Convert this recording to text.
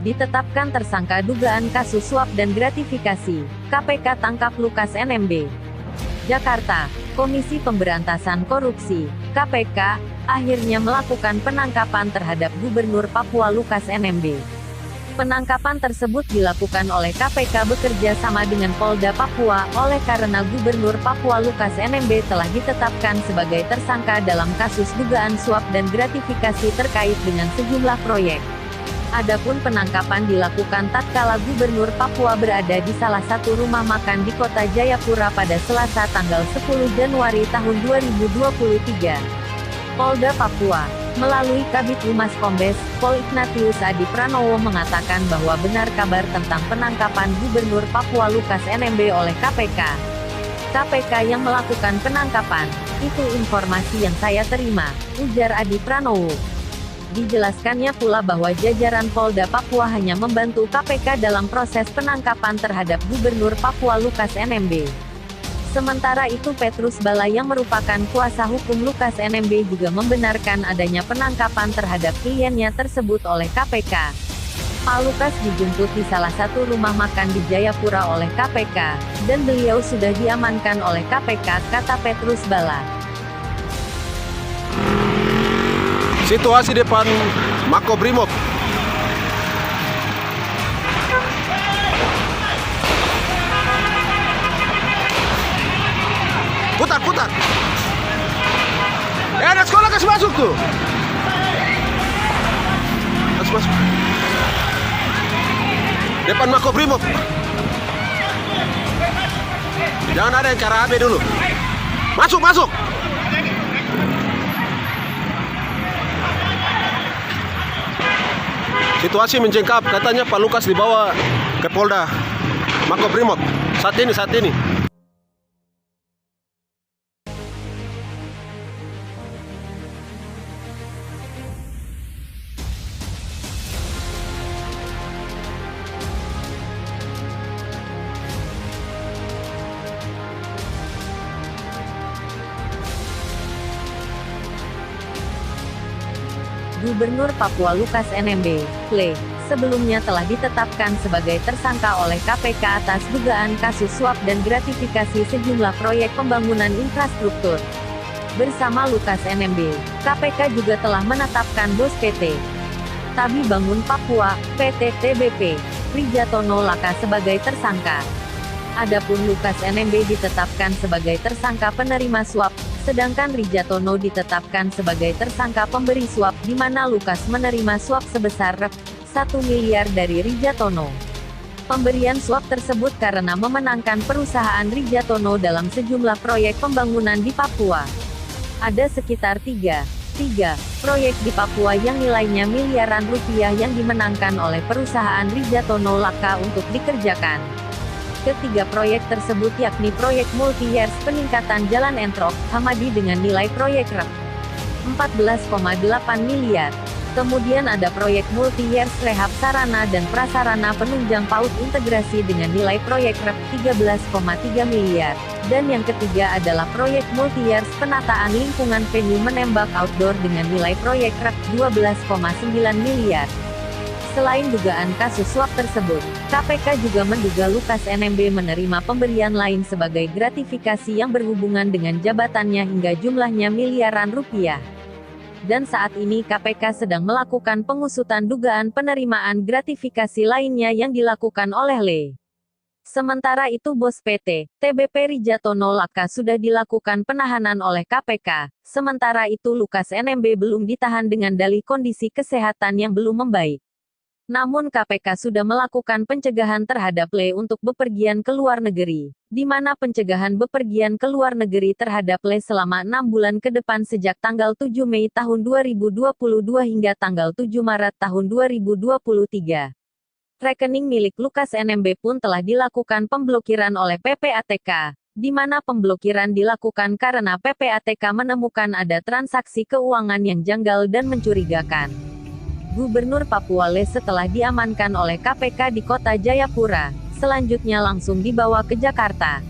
ditetapkan tersangka dugaan kasus suap dan gratifikasi. KPK tangkap Lukas NMB. Jakarta, Komisi Pemberantasan Korupsi, KPK, akhirnya melakukan penangkapan terhadap Gubernur Papua Lukas NMB. Penangkapan tersebut dilakukan oleh KPK bekerja sama dengan Polda Papua, oleh karena Gubernur Papua Lukas NMB telah ditetapkan sebagai tersangka dalam kasus dugaan suap dan gratifikasi terkait dengan sejumlah proyek. Adapun penangkapan dilakukan tatkala Gubernur Papua berada di salah satu rumah makan di Kota Jayapura pada Selasa tanggal 10 Januari tahun 2023. Polda Papua, melalui Kabid Humas Kombes Pol Ignatius Adi Pranowo mengatakan bahwa benar kabar tentang penangkapan Gubernur Papua Lukas NMB oleh KPK. KPK yang melakukan penangkapan, itu informasi yang saya terima, ujar Adi Pranowo. Dijelaskannya pula bahwa jajaran Polda Papua hanya membantu KPK dalam proses penangkapan terhadap Gubernur Papua Lukas NMB. Sementara itu Petrus Bala yang merupakan kuasa hukum Lukas NMB juga membenarkan adanya penangkapan terhadap kliennya tersebut oleh KPK. Pak Lukas dijemput di salah satu rumah makan di Jayapura oleh KPK, dan beliau sudah diamankan oleh KPK, kata Petrus Bala. Situasi depan Makobrimob. Putar. Anak sekolah kasih masuk tuh. Kasih masuk. Depan Makobrimob. Jangan ada yang cara AB dulu. Masuk. Situasi mencekam, katanya Pak Lukas dibawa ke Polda Makobrimob. Saat ini. Gubernur Papua Lukas NMB, sebelumnya telah ditetapkan sebagai tersangka oleh KPK atas dugaan kasus suap dan gratifikasi sejumlah proyek pembangunan infrastruktur. Bersama Lukas NMB, KPK juga telah menetapkan bos PT Tabi Bangun Papua, PT TBP, Rijatono Laka sebagai tersangka. Adapun Lukas NMB ditetapkan sebagai tersangka penerima suap, sedangkan Rijatono ditetapkan sebagai tersangka pemberi suap, di mana Lukas menerima suap sebesar Rp1 miliar dari Rijatono. Pemberian suap tersebut karena memenangkan perusahaan Rijatono dalam sejumlah proyek pembangunan di Papua. Ada sekitar tiga proyek di Papua yang nilainya miliaran rupiah yang dimenangkan oleh perusahaan Rijatono Laka untuk dikerjakan. Ketiga proyek tersebut yakni proyek multi-years peningkatan Jalan Entrok, Hamadi dengan nilai proyek Rp14,8 miliar. Kemudian ada proyek multi-years rehab sarana dan prasarana penunjang PAUD integrasi dengan nilai proyek Rp13,3 miliar. Dan yang ketiga adalah proyek multi-years penataan lingkungan venue menembak outdoor dengan nilai proyek Rp12,9 miliar. Selain dugaan kasus suap tersebut, KPK juga menduga Lukas NMB menerima pemberian lain sebagai gratifikasi yang berhubungan dengan jabatannya hingga jumlahnya miliaran rupiah. Dan saat ini KPK sedang melakukan pengusutan dugaan penerimaan gratifikasi lainnya yang dilakukan oleh Le. Sementara itu bos PT TBP Rijatono Laka sudah dilakukan penahanan oleh KPK. Sementara itu Lukas NMB belum ditahan dengan dalih kondisi kesehatan yang belum membaik. Namun KPK sudah melakukan pencegahan terhadap Le untuk bepergian ke luar negeri, di mana pencegahan bepergian ke luar negeri terhadap Le selama 6 bulan ke depan sejak tanggal 7 Mei tahun 2022 hingga tanggal 7 Maret tahun 2023. Rekening milik Lukas NMB pun telah dilakukan pemblokiran oleh PPATK, di mana pemblokiran dilakukan karena PPATK menemukan ada transaksi keuangan yang janggal dan mencurigakan. Gubernur Papua Le setelah diamankan oleh KPK di Kota Jayapura, selanjutnya langsung dibawa ke Jakarta.